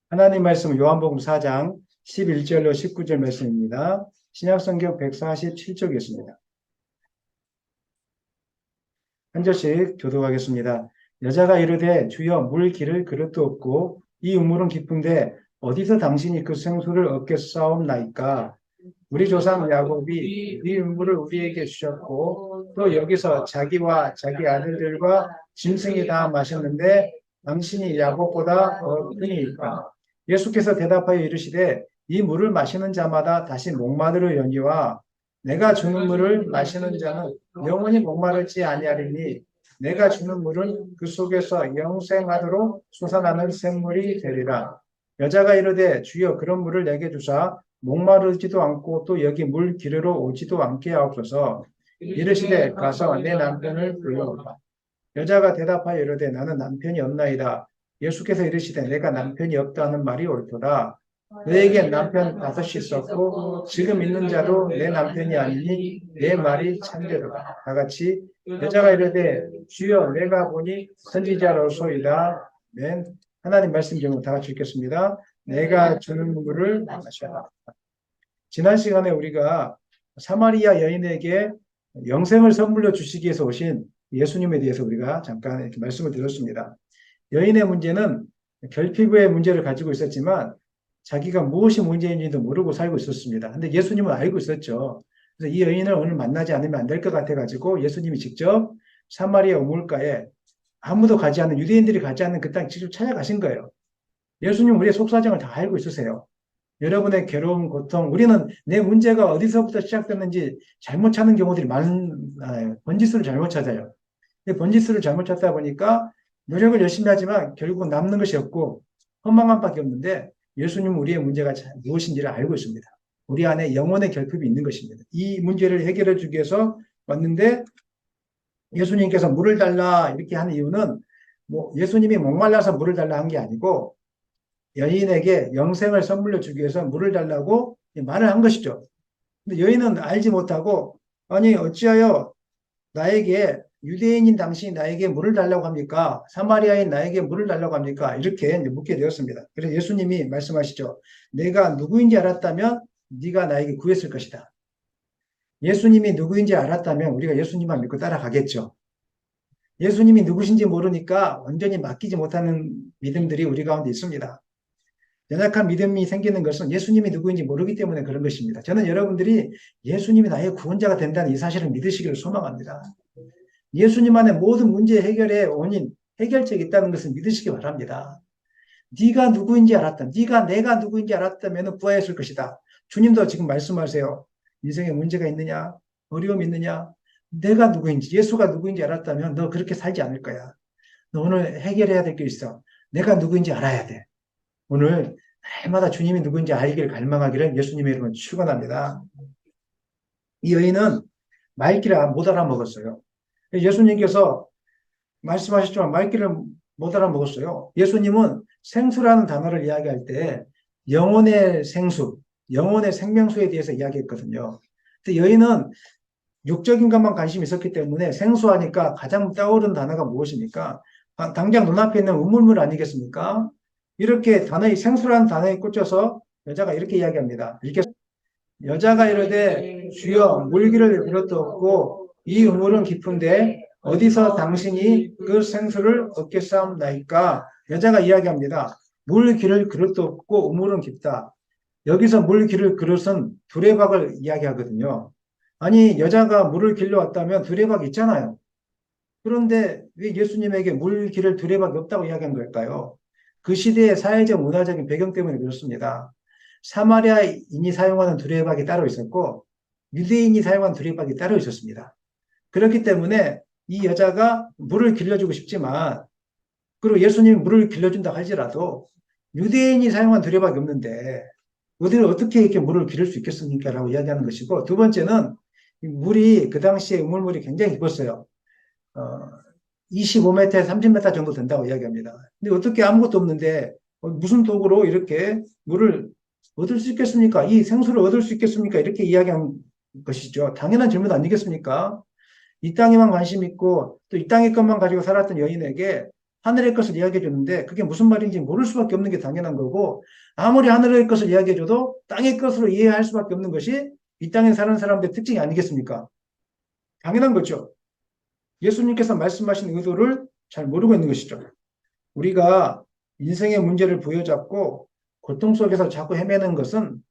하나님 말씀은 요한복음 4장 11절로 19절 말씀입니다. 신약성경 147쪽이었습니다. 한 절씩 교독하겠습니다. 여자가 이르되 주여 물 기를 그릇도 없고 이 우물은 깊은데 어디서 당신이 그 생수를 얻겠사옵나이까. 우리 조상 야곱이 이 우물을 우리에게 주셨고 또 여기서 자기와 자기 아들들과 짐승이 다 마셨는데 당신이 야곱보다 어떠니까. 예수께서 대답하여 이르시되 이 물을 마시는 자마다 다시 목마르려니와 내가 주는 물을 마시는 자는 영원히 목마르지 아니하리니 내가 주는 물은 그 속에서 영생하도록 솟아나는 생물이 되리라. 여자가 이르되 주여 그런 물을 내게 주사 목마르지도 않고 또 여기 물 기르러 오지도 않게 하옵소서. 이르시되 가서 내 남편을 불러오라. 여자가 대답하여 이르되 나는 남편이 없나이다. 예수께서 이르시되 내가 남편이 없다는 말이 옳도다. 너에게 남편 다섯이 있었고 지금 있는 자도 내 남편이 아니니 내 말이 참되도다. 다 같이 여자가 이르되 주여 내가 보니 선지자로소이다. 아멘. 하나님 말씀 제목 다 같이 읽겠습니다. 내가 주는 물을 마셔라. 지난 시간에 우리가 사마리아 여인에게 영생을 선물로 주시기 위해서 오신 예수님에 대해서 우리가 잠깐 이렇게 말씀을 드렸습니다. 여인의 문제는 결피부의 문제를 가지고 있었지만 자기가 무엇이 문제인지도 모르고 살고 있었습니다. 근데 예수님은 알고 있었죠. 그래서 이 여인을 오늘 만나지 않으면 안 될 것 같아가지고 예수님이 직접 사마리아 우물가에 아무도 가지 않는, 유대인들이 가지 않는 그 땅 직접 찾아가신 거예요. 예수님 우리의 속사정을 다 알고 있으세요. 여러분의 괴로움, 고통, 우리는 내 문제가 어디서부터 시작됐는지 잘못 찾는 경우들이 많아요. 번지수를 잘못 찾아요. 번지수를 잘못 찾다 보니까 노력을 열심히 하지만 결국 남는 것이 없고 허망한 밖에 없는데 예수님은 우리의 문제가 무엇인지를 알고 있습니다. 우리 안에 영혼의 결핍이 있는 것입니다. 이 문제를 해결해 주기 위해서 왔는데 예수님께서 물을 달라 이렇게 하는 이유는 뭐 예수님이 목말라서 물을 달라 한 게 아니고 여인에게 영생을 선물로 주기 위해서 물을 달라고 말을 한 것이죠. 근데 여인은 알지 못하고 아니 어찌하여 나에게 유대인인 당신이 나에게 물을 달라고 합니까? 사마리아인 나에게 물을 달라고 합니까? 이렇게 묻게 되었습니다. 그래서 예수님이 말씀하시죠. 내가 누구인지 알았다면 네가 나에게 구했을 것이다. 예수님이 누구인지 알았다면 우리가 예수님만 믿고 따라가겠죠. 예수님이 누구신지 모르니까 완전히 맡기지 못하는 믿음들이 우리 가운데 있습니다. 연약한 믿음이 생기는 것은 예수님이 누구인지 모르기 때문에 그런 것입니다. 저는 여러분들이 예수님이 나의 구원자가 된다는 이 사실을 믿으시기를 소망합니다. 예수님 안에 모든 문제 해결의 원인, 해결책이 있다는 것을 믿으시기 바랍니다. 네가 누구인지 알았다. 내가 누구인지 알았다면 구하였을 것이다. 주님도 지금 말씀하세요. 인생에 문제가 있느냐? 어려움이 있느냐? 내가 누구인지, 예수가 누구인지 알았다면 너 그렇게 살지 않을 거야. 너 오늘 해결해야 될 게 있어. 내가 누구인지 알아야 돼. 오늘 날마다 주님이 누구인지 알기를 갈망하기를 예수님의 이름으로 축원합니다. 이 여인은 말귀를 못 알아먹었어요. 예수님께서 말씀하셨지만 말귀를 못 알아먹었어요. 예수님은 생수라는 단어를 이야기할 때 영혼의 생수, 영혼의 생명수에 대해서 이야기했거든요. 근데 여인은 육적인 것만 관심이 있었기 때문에 생수하니까 가장 떠오르는 단어가 무엇입니까? 당장 눈앞에 있는 우물물 아니겠습니까? 이렇게 생수라는 단어에 꽂혀서 여자가 이렇게 이야기합니다. 이렇게 여자가 이르되 주여 물기를 그릇도 없고 이 우물은 깊은데 어디서 당신이 그 생수를 얻겠사옵나이까. 여자가 이야기합니다. 물 기를 그릇도 없고 우물은 깊다. 여기서 물 기를 그릇은 두레박을 이야기하거든요. 아니 여자가 물을 길러 왔다면 두레박 있잖아요. 그런데 왜 예수님에게 물 기를 두레박이 없다고 이야기한 걸까요? 그 시대의 사회적 문화적인 배경 때문에 그렇습니다. 사마리아인이 사용하는 두레박이 따로 있었고 유대인이 사용하는 두레박이 따로 있었습니다. 그렇기 때문에 이 여자가 물을 길러주고 싶지만 그리고 예수님이 물을 길러준다 할지라도 유대인이 사용한 두레박이 없는데 어떻게 이렇게 물을 기를 수 있겠습니까? 라고 이야기하는 것이고 두 번째는 물이 그 당시에 우물물이 굉장히 깊었어요. 25m, 30m 정도 된다고 이야기합니다. 근데 어떻게 아무것도 없는데 무슨 도구로 이렇게 물을 얻을 수 있겠습니까? 이 생수를 얻을 수 있겠습니까? 이렇게 이야기한 것이죠. 당연한 질문 아니겠습니까? 이 땅에만 관심 있고 또 이 땅의 것만 가지고 살았던 여인에게 하늘의 것을 이야기해 줬는데 그게 무슨 말인지 모를 수밖에 없는 게 당연한 거고 아무리 하늘의 것을 이야기해 줘도 땅의 것으로 이해할 수밖에 없는 것이 이 땅에 사는 사람들의 특징이 아니겠습니까? 당연한 거죠. 예수님께서 말씀하신 의도를 잘 모르고 있는 것이죠. 우리가 인생의 문제를 부여잡고 고통 속에서 자꾸 헤매는 것은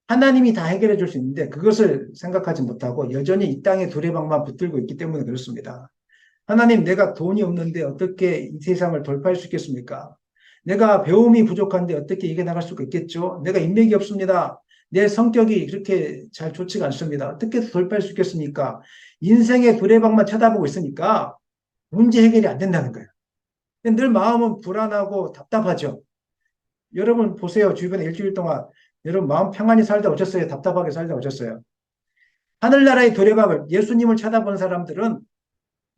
하나님이 다 해결해 줄 수 있는데 그것을 생각하지 못하고 여전히 이 땅의 두레방만 붙들고 있기 때문에 그렇습니다. 하나님, 내가 돈이 없는데 어떻게 이 세상을 돌파할 수 있겠습니까? 내가 배움이 부족한데 어떻게 이겨나갈 수가 있겠죠? 내가 인맥이 없습니다. 내 성격이 그렇게 잘 좋지가 않습니다. 어떻게 돌파할 수 있겠습니까? 인생의 두레방만 쳐다보고 있으니까 문제 해결이 안 된다는 거예요. 늘 마음은 불안하고 답답하죠. 여러분 보세요. 주변에 일주일 동안 여러분 마음 평안히 살다 오셨어요? 답답하게 살다 오셨어요? 하늘나라의 두레박을 예수님을 쳐다본 사람들은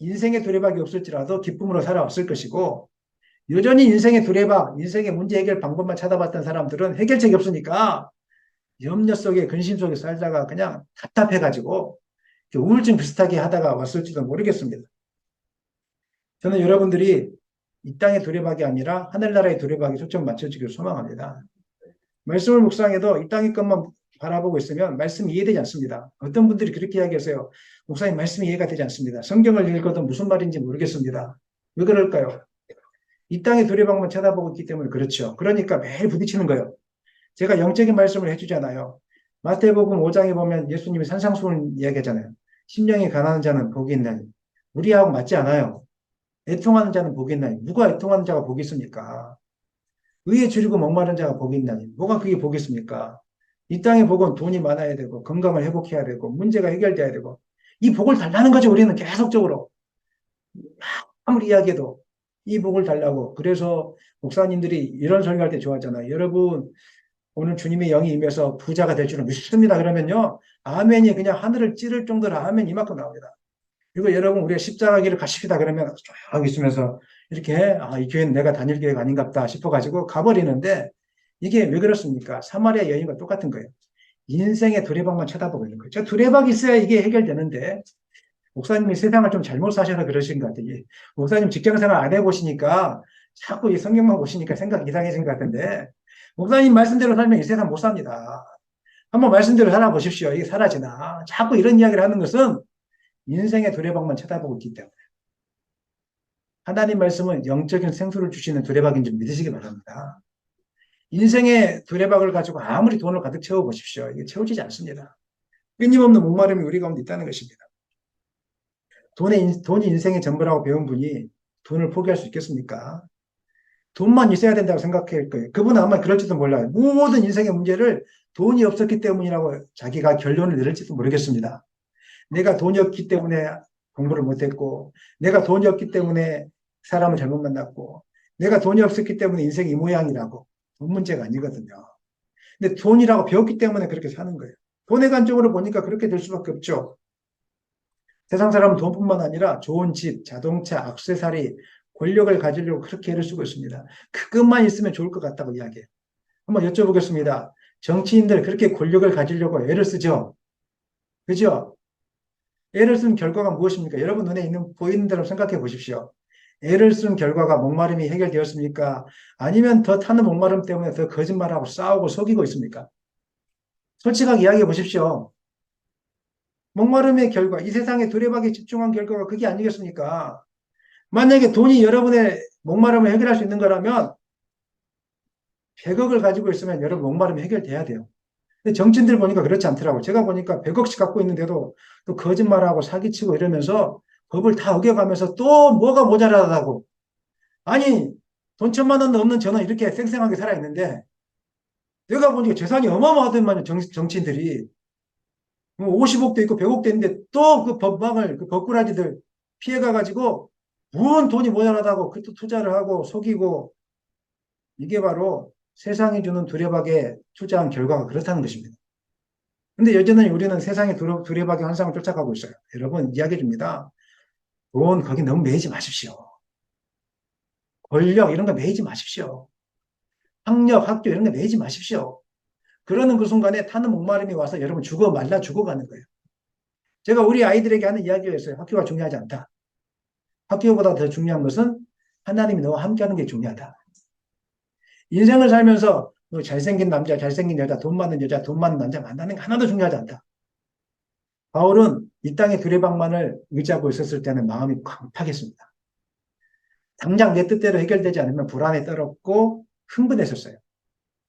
인생의 두레박이 없을지라도 기쁨으로 살아왔을 것이고 여전히 인생의 두레박, 인생의 문제 해결 방법만 찾아봤던 사람들은 해결책이 없으니까 염려 속에 근심 속에 살다가 그냥 답답해가지고 우울증 비슷하게 하다가 왔을지도 모르겠습니다. 저는 여러분들이 이 땅의 두레박이 아니라 하늘나라의 두레박에 초점 맞춰주기를 소망합니다. 말씀을 묵상해도 이 땅의 것만 바라보고 있으면 말씀이 이해되지 않습니다. 어떤 분들이 그렇게 이야기하세요. 목사님 말씀이 이해가 되지 않습니다. 성경을 읽어도 무슨 말인지 모르겠습니다. 왜 그럴까요? 이 땅의 두레박만 쳐다보고 있기 때문에 그렇죠. 그러니까 매일 부딪히는 거예요. 제가 영적인 말씀을 해주잖아요. 마태복음 5장에 보면 예수님이 산상수훈 이야기하잖아요. 심령이 가난한 자는 복이 있나니. 우리하고 맞지 않아요. 애통하는 자는 복이 있나니. 누가 애통하는 자가 복이 있습니까? 의에 줄이고 목마른 자가 복이 있나니. 뭐가 그게 복이 있습니까? 이 땅의 복은 돈이 많아야 되고 건강을 회복해야 되고 문제가 해결돼야 되고 이 복을 달라는 거죠. 우리는 계속적으로. 아무리 이야기해도 이 복을 달라고. 그래서 목사님들이 이런 설교할 때 좋아하잖아요. 여러분 오늘 주님의 영이 임해서 부자가 될 줄은 믿습니다. 그러면요. 아멘이 그냥 하늘을 찌를 정도로 아멘 이만큼 나옵니다. 그리고 여러분 우리가 십자가 길을 가십시다 그러면 조용히 있으면서 이렇게 이 교회는 내가 다닐 교회가 아닌갑다 싶어가지고 가버리는데 이게 왜 그렇습니까? 사마리아 여인과 똑같은 거예요. 인생의 두레박만 쳐다보고 있는 거예요. 저 두레박이 있어야 이게 해결되는데 목사님이 세상을 좀 잘못 사셔서 그러신 것 같아요. 목사님 직장생활 안 해보시니까 자꾸 이 성경만 보시니까 생각이 이상해진 것 같은데 목사님 말씀대로 살면 이 세상 못 삽니다. 한번 말씀대로 살아보십시오. 이게 사라지나. 자꾸 이런 이야기를 하는 것은 인생의 두레박만 쳐다보고 있기 때문에. 하나님 말씀은 영적인 생수를 주시는 두레박인 줄 믿으시기 바랍니다. 인생의 두레박을 가지고 아무리 돈을 가득 채워보십시오. 이게 채워지지 않습니다. 끊임없는 목마름이 우리 가운데 있다는 것입니다. 돈이 인생의 전부라고 배운 분이 돈을 포기할 수 있겠습니까? 돈만 있어야 된다고 생각할 거예요. 그분은 아마 그럴지도 몰라요. 모든 인생의 문제를 돈이 없었기 때문이라고 자기가 결론을 내릴지도 모르겠습니다. 내가 돈이 없기 때문에 공부를 못했고, 내가 돈이 없기 때문에 사람을 잘못 만났고, 내가 돈이 없었기 때문에 인생이 이 모양이라고. 돈 문제가 아니거든요. 근데 돈이라고 배웠기 때문에 그렇게 사는 거예요. 돈의 관점으로 보니까 그렇게 될 수밖에 없죠. 세상 사람은 돈뿐만 아니라 좋은 집, 자동차, 액세서리, 권력을 가지려고 그렇게 애를 쓰고 있습니다. 그것만 있으면 좋을 것 같다고 이야기해요. 한번 여쭤보겠습니다. 정치인들 그렇게 권력을 가지려고 애를 쓰죠? 그죠? 애를 쓴 결과가 무엇입니까? 여러분 눈에 보이는 대로 생각해 보십시오. 애를 쓴 결과가 목마름이 해결되었습니까? 아니면 더 타는 목마름 때문에 더 거짓말하고 싸우고 속이고 있습니까? 솔직하게 이야기해 보십시오. 목마름의 결과, 이 세상의 두레박에 집중한 결과가 그게 아니겠습니까? 만약에 돈이 여러분의 목마름을 해결할 수 있는 거라면 100억을 가지고 있으면 여러분 목마름이 해결돼야 돼요. 근데 정치인들 보니까 그렇지 않더라고요. 제가 보니까 100억씩 갖고 있는데도 또 거짓말하고 사기치고 이러면서 법을 다 어겨가면서 또 뭐가 모자라다고. 아니, 돈 1,000만 원 넘는 저는 이렇게 쌩쌩하게 살아있는데 내가 보니까 재산이 어마어마하더만요, 정치인들이. 50억도 있고 100억도 있는데 또 그 법망을, 그 법꾸라지들 피해가가지고 무슨 돈이 모자라다고 그또 투자를 하고 속이고 이게 바로 세상이 주는 두레박에 투자한 결과가 그렇다는 것입니다. 근데 여전히 우리는 세상의 두레박의 환상을 쫓아가고 있어요. 여러분 이야기해 줍니다. 돈 거기 너무 매이지 마십시오. 권력 이런 거 매이지 마십시오. 학력, 학교 이런 거 매이지 마십시오. 그러는 그 순간에 타는 목마름이 와서 여러분 말라 죽어가는 거예요. 제가 우리 아이들에게 하는 이야기가 있어요. 학교가 중요하지 않다. 학교보다 더 중요한 것은 하나님이 너와 함께하는 게 중요하다. 인생을 살면서 뭐 잘생긴 남자, 잘생긴 여자, 돈 많은 여자, 돈 많은 남자 만나는 게 하나도 중요하지 않다. 바울은 이 땅의 두레방만을 의지하고 있었을 때는 마음이 강팍했습니다. 당장 내 뜻대로 해결되지 않으면 불안에 떨었고 흥분했었어요.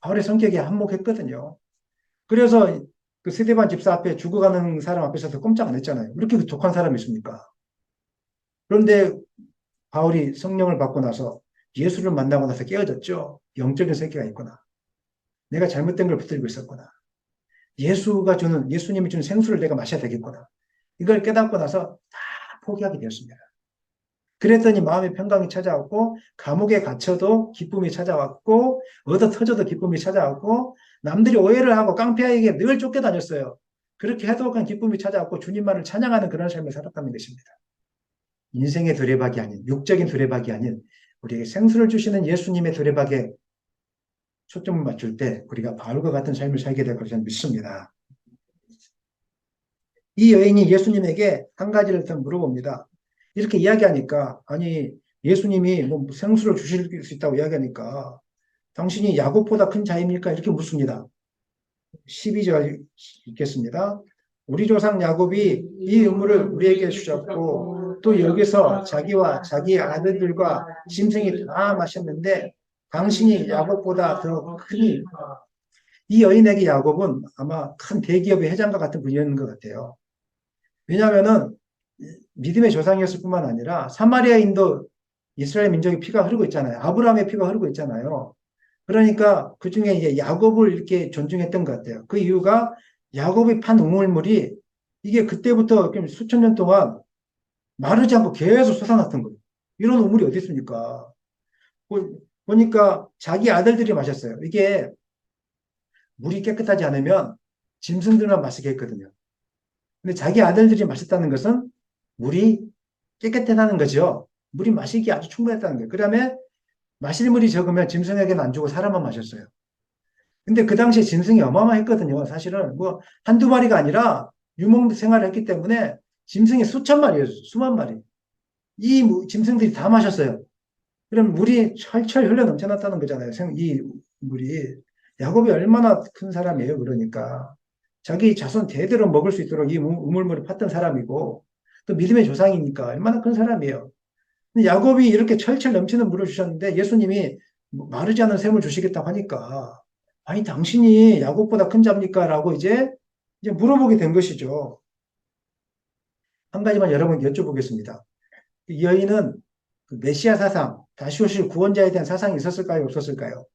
바울의 성격이 한몫했거든요. 그래서 그 스데반 집사 앞에 죽어가는 사람 앞에서도 꼼짝 안 했잖아요. 이렇게 독한 사람이 있습니까? 그런데 바울이 성령을 받고 나서 예수를 만나고 나서 깨어졌죠. 영적인 세계가 있구나. 내가 잘못된 걸 붙들고 있었구나. 예수님이 주는 생수를 내가 마셔야 되겠구나. 이걸 깨닫고 나서 다 포기하게 되었습니다. 그랬더니 마음의 평강이 찾아왔고, 감옥에 갇혀도 기쁨이 찾아왔고, 얻어 터져도 기쁨이 찾아왔고, 남들이 오해를 하고 깡패에게 늘 쫓겨다녔어요. 그렇게 해독한 기쁨이 찾아왔고, 주님만을 찬양하는 그런 삶을 살았다는 것입니다. 인생의 두레박이 아닌, 육적인 두레박이 아닌, 우리에게 생수를 주시는 예수님의 두레박에 초점을 맞출 때 우리가 바울과 같은 삶을 살게 될 것을 믿습니다. 이 여인이 예수님에게 한 가지를 더 물어봅니다. 이렇게 이야기하니까, 아니, 예수님이 뭐 생수를 주실 수 있다고 이야기하니까, 당신이 야곱보다 큰 자입니까? 이렇게 묻습니다. 12절 읽겠습니다. 우리 조상 야곱이 이 의무를 우리에게 주셨고, 또 여기서 자기와 자기 아들들과 짐승이 다 마셨는데, 당신이 야곱보다 더 크니, 이 여인에게 야곱은 아마 큰 대기업의 회장과 같은 분이었는 것 같아요. 왜냐하면은 믿음의 조상이었을 뿐만 아니라 사마리아인도 이스라엘 민족의 피가 흐르고 있잖아요. 아브라함의 피가 흐르고 있잖아요. 그러니까 그 중에 이제 야곱을 이렇게 존중했던 것 같아요. 그 이유가 야곱이 판 우물물이 이게 그때부터 수천 년 동안 마르지 않고 계속 솟아났던 거예요. 이런 우물이 어디 있습니까? 보니까 자기 아들들이 마셨어요. 이게 물이 깨끗하지 않으면 짐승들만 마시게 했거든요. 근데 자기 아들들이 마셨다는 것은 물이 깨끗하다는 거죠. 물이 마시기 아주 충분했다는 거예요. 그 다음에 마실 물이 적으면 짐승에게는 안 주고 사람만 마셨어요. 근데 그 당시에 짐승이 어마어마했거든요. 사실은 뭐 한두 마리가 아니라 유목 생활을 했기 때문에 짐승이 수천 마리예요. 수만 마리. 이 짐승들이 다 마셨어요. 그럼 물이 철철 흘러 넘쳐났다는 거잖아요. 이 물이. 야곱이 얼마나 큰 사람이에요. 그러니까. 자기 자손 대대로 먹을 수 있도록 이 우물물을 팠던 사람이고, 또 믿음의 조상이니까 얼마나 큰 사람이에요. 근데 야곱이 이렇게 철철 넘치는 물을 주셨는데 예수님이 마르지 않은 샘을 주시겠다고 하니까, 아니, 당신이 야곱보다 큰 자입니까? 라고 이제 물어보게 된 것이죠. 한 가지만 여러분 여쭤보겠습니다. 이 여인은 그 메시아 사상, 다시 오실 구원자에 대한 사상이 있었을까요? 없었을까요?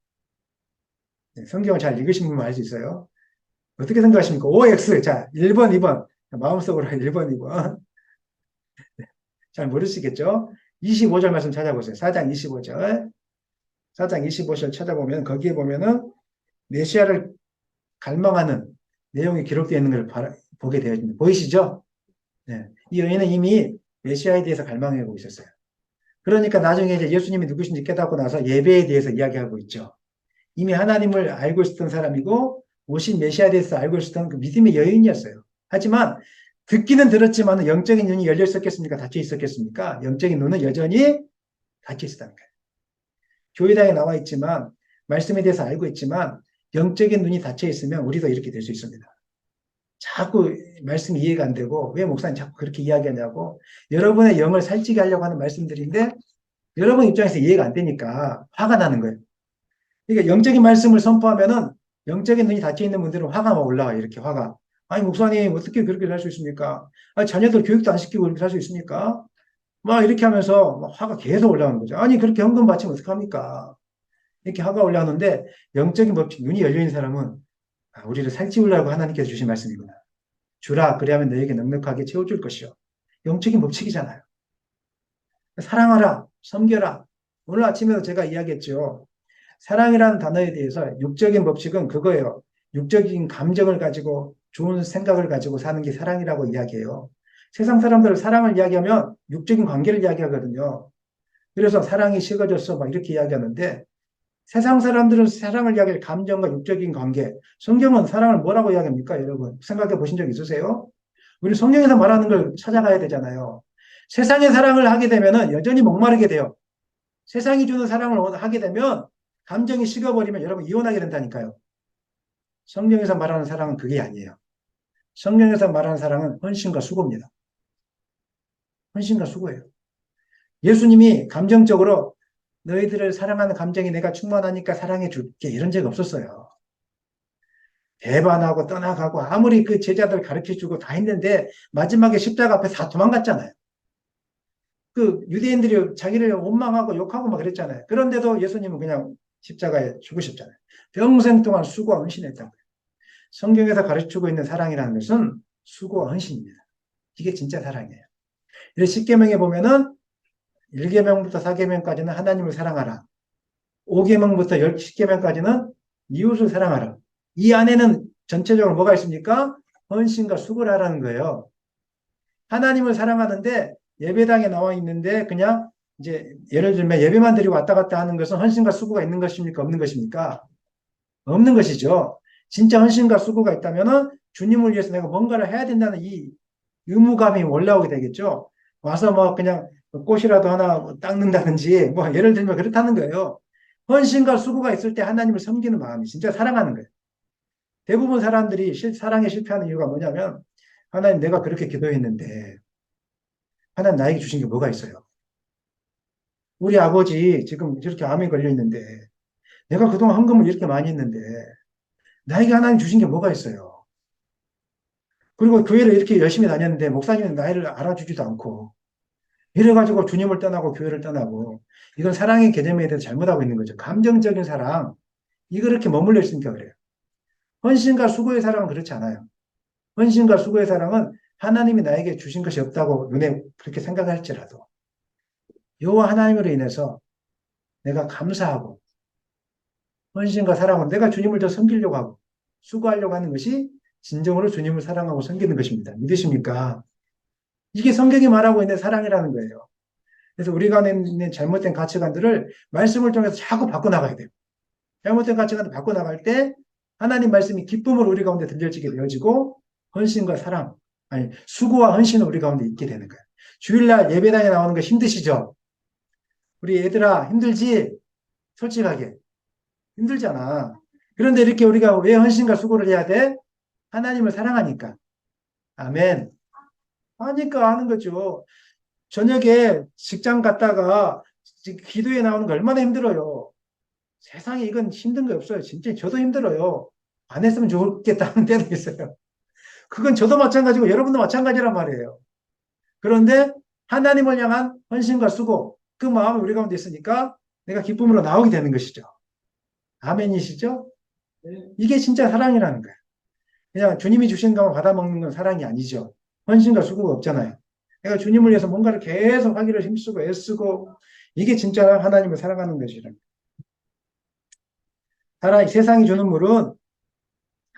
네, 성경을 잘 읽으신 분만 알 수 있어요. 어떻게 생각하십니까? OX. 자, 1번, 2번. 마음속으로 1번, 2번. 잘 모르시겠죠? 25절 말씀 찾아보세요. 4장 25절. 4장 25절 찾아보면, 거기에 보면은 메시아를 갈망하는 내용이 기록되어 있는 걸 보게 되어 있습니다. 보이시죠? 네. 이 여인은 이미 메시아에 대해서 갈망하고 있었어요. 그러니까 나중에 이제 예수님이 누구신지 깨닫고 나서 예배에 대해서 이야기하고 있죠. 이미 하나님을 알고 있었던 사람이고 오신 메시아에 대해서 알고 있었던 그 믿음의 여인이었어요. 하지만 듣기는 들었지만 영적인 눈이 열려 있었겠습니까? 닫혀 있었겠습니까? 영적인 눈은 여전히 닫혀 있었다는 거예요. 교회당에 나와 있지만 말씀에 대해서 알고 있지만 영적인 눈이 닫혀 있으면 우리도 이렇게 될 수 있습니다. 자꾸 말씀이 이해가 안 되고 왜 목사님 자꾸 그렇게 이야기하냐고 여러분의 영을 살찌게 하려고 하는 말씀들인데 여러분 입장에서 이해가 안 되니까 화가 나는 거예요. 그러니까 영적인 말씀을 선포하면은 영적인 눈이 닫혀 있는 분들은 화가 막 올라와 이렇게 화가. 아니 목사님 어떻게 그렇게 살 수 있습니까? 아니 자녀들 교육도 안 시키고 그렇게 살 수 있습니까? 막 이렇게 하면서 막 화가 계속 올라오는 거죠. 아니 그렇게 헌금 바치면 어떡합니까? 이렇게 화가 올라오는데 영적인 법칙 눈이 열려 있는 사람은 우리를 살찌우려고 하나님께서 주신 말씀이구나. 주라 그리하면 너에게 넉넉하게 채워줄 것이요. 영적인 법칙이잖아요. 사랑하라, 섬겨라. 오늘 아침에도 제가 이야기했죠. 사랑이라는 단어에 대해서 육적인 법칙은 그거예요. 육적인 감정을 가지고 좋은 생각을 가지고 사는 게 사랑이라고 이야기해요. 세상 사람들은 사랑을 이야기하면 육적인 관계를 이야기하거든요. 그래서 사랑이 식어졌어 막 이렇게 이야기하는데 세상 사람들은 사랑을 이야기할 감정과 육적인 관계. 성경은 사랑을 뭐라고 이야기합니까, 여러분? 생각해 보신 적 있으세요? 우리 성경에서 말하는 걸 찾아가야 되잖아요. 세상의 사랑을 하게 되면은 여전히 목마르게 돼요. 세상이 주는 사랑을 하게 되면 감정이 식어버리면 여러분 이혼하게 된다니까요. 성경에서 말하는 사랑은 그게 아니에요. 성경에서 말하는 사랑은 헌신과 수고입니다. 헌신과 수고예요. 예수님이 감정적으로 너희들을 사랑하는 감정이 내가 충만하니까 사랑해 줄게 이런 적 없었어요. 배반하고 떠나가고 아무리 그 제자들 가르쳐주고 다 했는데 마지막에 십자가 앞에 다 도망갔잖아요. 그 유대인들이 자기를 원망하고 욕하고 막 그랬잖아요. 그런데도 예수님은 그냥 십자가에 죽으셨잖아요. 평생 동안 수고와 헌신했다고요. 성경에서 가르치고 있는 사랑이라는 것은 수고와 헌신입니다. 이게 진짜 사랑이에요. 그래서 10계명에 보면은 1계명부터 4계명까지는 하나님을 사랑하라. 5계명부터 10계명까지는 이웃을 사랑하라. 이 안에는 전체적으로 뭐가 있습니까? 헌신과 수고를 하라는 거예요. 하나님을 사랑하는데 예배당에 나와 있는데 그냥 이제 예를 들면 예배만 드리고 왔다 갔다 하는 것은 헌신과 수고가 있는 것입니까? 없는 것입니까? 없는 것이죠. 진짜 헌신과 수고가 있다면은 주님을 위해서 내가 뭔가를 해야 된다는 이 의무감이 올라오게 되겠죠. 와서 뭐 그냥 꽃이라도 하나 닦는다든지 뭐 예를 들면 그렇다는 거예요. 헌신과 수고가 있을 때 하나님을 섬기는 마음이 진짜 사랑하는 거예요. 대부분 사람들이 사랑에 실패하는 이유가 뭐냐면 하나님 내가 그렇게 기도했는데 하나님 나에게 주신 게 뭐가 있어요? 우리 아버지 지금 이렇게 암에 걸려 있는데 내가 그동안 헌금을 이렇게 많이 했는데 나에게 하나님 주신 게 뭐가 있어요? 그리고 교회를 이렇게 열심히 다녔는데 목사님은 나이를 알아주지도 않고 이래가지고 주님을 떠나고 교회를 떠나고 이건 사랑의 개념에 대해서 잘못하고 있는 거죠. 감정적인 사랑 이거 그렇게 머물러 있으니까 그래요. 헌신과 수고의 사랑은 그렇지 않아요. 헌신과 수고의 사랑은 하나님이 나에게 주신 것이 없다고 눈에 그렇게 생각할지라도 여호와 하나님으로 인해서 내가 감사하고 헌신과 사랑으로 내가 주님을 더 섬기려고 하고 수고하려고 하는 것이 진정으로 주님을 사랑하고 섬기는 것입니다. 믿으십니까? 이게 성경이 말하고 있는 사랑이라는 거예요. 그래서 우리가 있는 잘못된 가치관들을 말씀을 통해서 자꾸 바꿔나가야 돼요. 잘못된 가치관을 바꿔나갈 때 하나님 말씀이 기쁨으로 우리 가운데 들려지게 되어지고 헌신과 사랑, 아니 수고와 헌신은 우리 가운데 있게 되는 거예요. 주일날 예배당에 나오는 거 힘드시죠? 우리 얘들아 힘들지? 솔직하게 힘들잖아. 그런데 이렇게 우리가 왜 헌신과 수고를 해야 돼? 하나님을 사랑하니까. 아멘. 하니까 하는 거죠. 저녁에 직장 갔다가 기도에 나오는 거 얼마나 힘들어요. 세상에 이건 힘든 거 없어요. 진짜 저도 힘들어요. 안 했으면 좋겠다 하는 때도 있어요. 그건 저도 마찬가지고 여러분도 마찬가지란 말이에요. 그런데 하나님을 향한 헌신과 수고, 그 마음이 우리 가운데 있으니까 내가 기쁨으로 나오게 되는 것이죠. 아멘이시죠? 이게 진짜 사랑이라는 거예요. 그냥 주님이 주신 것만 받아먹는 건 사랑이 아니죠. 헌신과 수고가 없잖아요. 내가 주님을 위해서 뭔가를 계속 하기를 힘쓰고 애쓰고 이게 진짜 하나님을 사랑하는 것이라. 세상이 주는 물은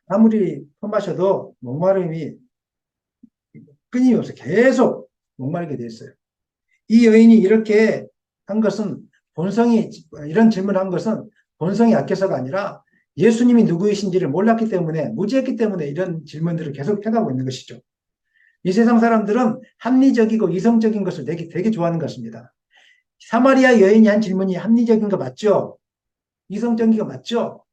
아무리 퍼마셔도 목마름이 끊임없이 계속 목마르게 돼 있어요. 이 여인이 이렇게 한 것은 이런 질문을 한 것은 본성이 약해서가 아니라 예수님이 누구이신지를 몰랐기 때문에, 무지했기 때문에 이런 질문들을 계속 해가고 있는 것이죠. 이 세상 사람들은 합리적이고 이성적인 것을 되게 좋아하는 것입니다. 사마리아 여인이 한 질문이 합리적인 거 맞죠? 이성적인 거 맞죠?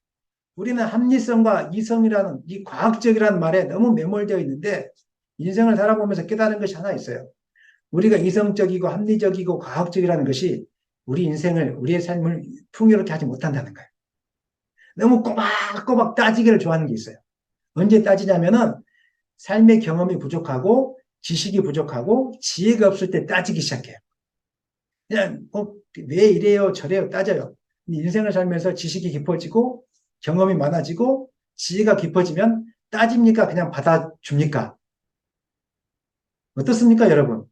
우리는 합리성과 이성이라는 이 과학적이라는 말에 너무 매몰되어 있는데 인생을 살아보면서 깨달은 것이 하나 있어요. 우리가 이성적이고 합리적이고 과학적이라는 것이 우리의 삶을 풍요롭게 하지 못한다는 거예요. 너무 꼬박꼬박 따지기를 좋아하는 게 있어요. 언제 따지냐면은 삶의 경험이 부족하고 지식이 부족하고 지혜가 없을 때 따지기 시작해요. 그냥 왜 이래요 저래요 따져요. 인생을 살면서 지식이 깊어지고 경험이 많아지고 지혜가 깊어지면 따집니까? 그냥 받아줍니까? 어떻습니까, 여러분?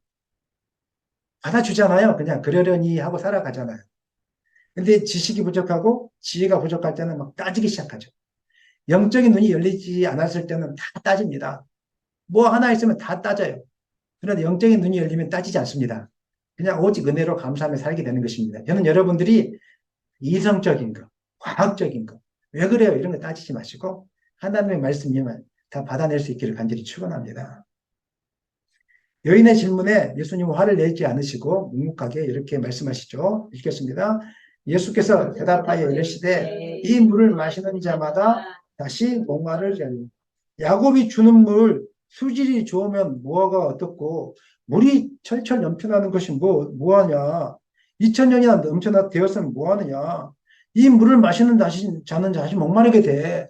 받아주잖아요. 그냥 그러려니 하고 살아가잖아요. 근데 지식이 부족하고 지혜가 부족할 때는 막 따지기 시작하죠. 영적인 눈이 열리지 않았을 때는 다 따집니다. 뭐 하나 있으면 다 따져요. 그런데 영적인 눈이 열리면 따지지 않습니다. 그냥 오직 은혜로 감사하며 살게 되는 것입니다. 저는 여러분들이 이성적인 거, 과학적인 거, 왜 그래요? 이런 거 따지지 마시고 하나님의 말씀이면 다 받아낼 수 있기를 간절히 축원합니다. 여인의 질문에 예수님은 화를 내지 않으시고 묵묵하게 이렇게 말씀하시죠. 읽겠습니다. 예수께서 대답하여 이르시되 이 물을 마시는 자마다 다시 목마를 자니 야곱이 주는 물 수질이 좋으면 뭐가 어떻고 물이 철철 넘쳐나는 것이 뭐하냐 2000년이나 넘쳐나 되었으면 뭐하느냐 이 물을 마시는 자는 다시 목마르게 돼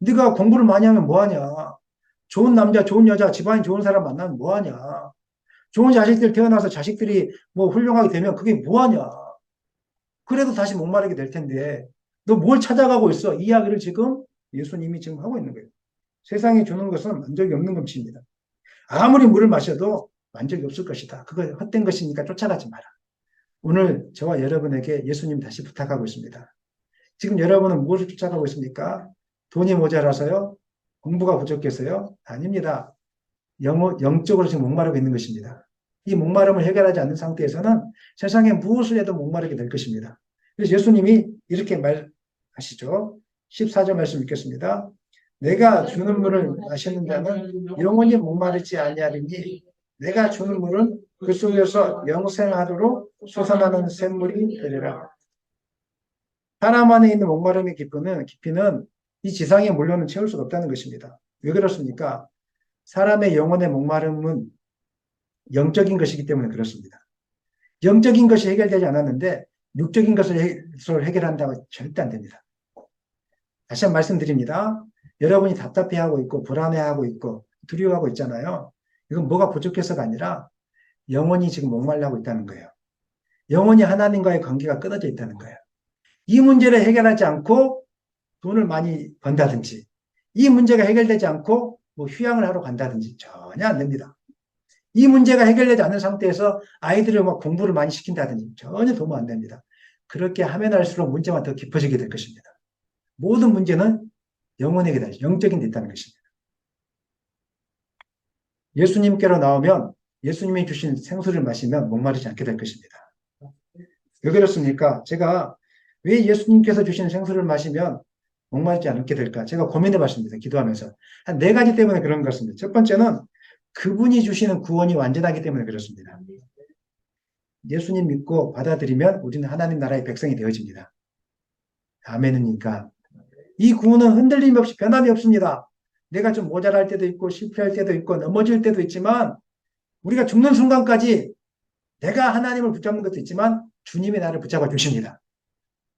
네가 공부를 많이 하면 뭐하냐 좋은 남자 좋은 여자 집안이 좋은 사람 만나면 뭐하냐 좋은 자식들 태어나서 자식들이 뭐 훌륭하게 되면 그게 뭐하냐 그래도 다시 목마르게 될 텐데 너 뭘 찾아가고 있어 이 이야기를 지금 예수님이 지금 하고 있는 거예요. 세상이 주는 것은 만족이 없는 것입니다. 아무리 물을 마셔도 만족이 없을 것이다. 그거 헛된 것이니까 쫓아가지 마라. 오늘 저와 여러분에게 예수님 다시 부탁하고 있습니다. 지금 여러분은 무엇을 쫓아가고 있습니까? 돈이 모자라서요? 공부가 부족해서요? 아닙니다. 영적으로 지금 목마르고 있는 것입니다. 이 목마름을 해결하지 않는 상태에서는 세상에 무엇을 해도 목마르게 될 것입니다. 그래서 예수님이 이렇게 말하시죠. 14절 말씀 읽겠습니다. 내가 주는 물을 마시는 자는 영원히 목마르지 아니하리니 내가 주는 물은 그 속에서 영생하도록 솟아나는 샘물이 되리라. 사람 안에 있는 목마름의 깊이는 이 지상의 물로는 채울 수가 없다는 것입니다. 왜 그렇습니까? 사람의 영혼의 목마름은 영적인 것이기 때문에 그렇습니다. 영적인 것이 해결되지 않았는데 육적인 것을 해결한다고 절대 안 됩니다. 다시 한번 말씀드립니다. 여러분이 답답해하고 있고 불안해하고 있고 두려워하고 있잖아요. 이건 뭐가 부족해서가 아니라 영혼이 지금 목말라고 있다는 거예요. 영혼이 하나님과의 관계가 끊어져 있다는 거예요. 이 문제를 해결하지 않고 돈을 많이 번다든지 이 문제가 해결되지 않고 뭐 휴양을 하러 간다든지 전혀 안 됩니다. 이 문제가 해결되지 않는 상태에서 아이들을 막 공부를 많이 시킨다든지 전혀 도움 안 됩니다. 그렇게 하면 할수록 문제만 더 깊어지게 될 것입니다. 모든 문제는 영혼에게 다 영적인 데 있다는 것입니다. 예수님께로 나오면 예수님이 주신 생수를 마시면 목마르지 않게 될 것입니다. 왜 그렇습니까? 제가 왜 예수님께서 주신 생수를 마시면 목마르지 않게 될까? 제가 고민해 봤습니다. 기도하면서. 한 네 가지 때문에 그런 것 같습니다. 첫 번째는 그분이 주시는 구원이 완전하기 때문에 그렇습니다. 예수님 믿고 받아들이면 우리는 하나님 나라의 백성이 되어집니다. 아멘이니까. 이 구원은 흔들림 없이 변함이 없습니다. 내가 좀 모자랄 때도 있고 실패할 때도 있고 넘어질 때도 있지만 우리가 죽는 순간까지 내가 하나님을 붙잡는 것도 있지만 주님이 나를 붙잡아 주십니다.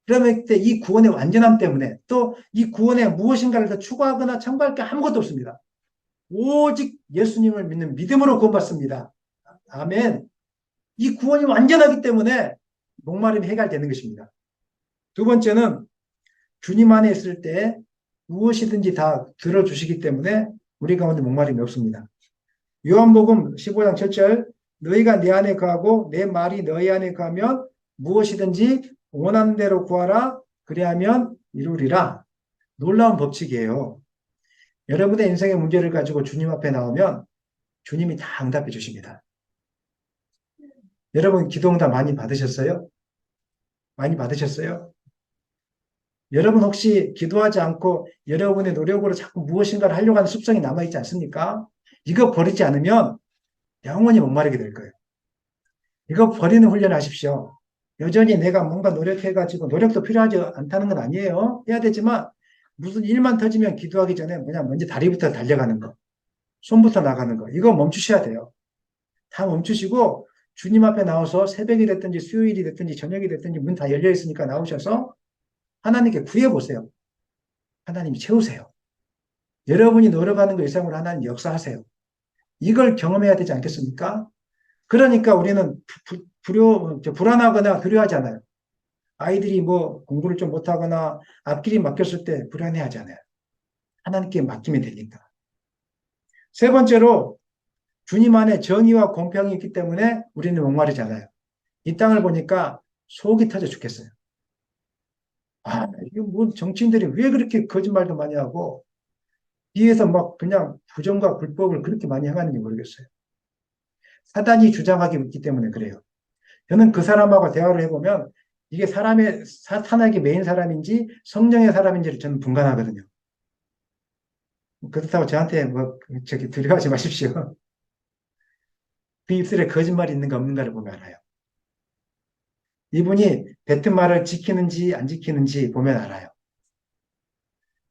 그러면 그때 이 구원의 완전함 때문에 또 이 구원에 무엇인가를 더 추구하거나 첨가할 게 아무것도 없습니다. 오직 예수님을 믿는 믿음으로 구원받습니다. 아멘. 이 구원이 완전하기 때문에 목마름이 해결되는 것입니다. 두 번째는 주님 안에 있을 때 무엇이든지 다 들어주시기 때문에 우리 가운데 목마름이 없습니다. 요한복음 15장 7절 너희가 내 안에 거하고 내 말이 너희 안에 거하면 무엇이든지 원하는 대로 구하라 그리하면 이루리라. 놀라운 법칙이에요. 여러분의 인생의 문제를 가지고 주님 앞에 나오면 주님이 다 응답해 주십니다. 여러분 기도응답 많이 받으셨어요? 많이 받으셨어요? 여러분 혹시 기도하지 않고 여러분의 노력으로 자꾸 무엇인가를 하려고 하는 습성이 남아있지 않습니까? 이거 버리지 않으면 영원히 목마르게 될 거예요. 이거 버리는 훈련을 하십시오. 여전히 내가 뭔가 노력해가지고 노력도 필요하지 않다는 건 아니에요. 해야 되지만 무슨 일만 터지면 기도하기 전에 그냥 먼저 다리부터 달려가는 거, 손부터 나가는 거 이거 멈추셔야 돼요. 다 멈추시고 주님 앞에 나와서 새벽이 됐든지 수요일이 됐든지 저녁이 됐든지 문 다 열려 있으니까 나오셔서 하나님께 구해보세요. 하나님이 채우세요. 여러분이 노력하는 것 이상으로 하나님 역사하세요. 이걸 경험해야 되지 않겠습니까? 그러니까 우리는 불안하거나 두려워하잖아요. 아이들이 뭐 공부를 좀 못하거나 앞길이 막혔을 때 불안해하잖아요. 하나님께 맡기면 되니까. 세 번째로 주님 안에 정의와 공평이 있기 때문에 우리는 목마르잖아요. 이 땅을 보니까 속이 터져 죽겠어요. 아, 이거 뭐 정치인들이 왜 그렇게 거짓말도 많이 하고 뒤에서 막 그냥 부정과 불법을 그렇게 많이 행하는지 모르겠어요. 사단이 주장하기 있기 때문에 그래요. 저는 그 사람하고 대화를 해보면 이게 사탄에게 메인 사람인지 성령의 사람인지를 저는 분간하거든요. 그렇다고 저한테 뭐, 두려워하지 마십시오. 그 입술에 거짓말이 있는가 없는가를 보면 알아요. 이분이 뱉은 말을 지키는지 안 지키는지 보면 알아요.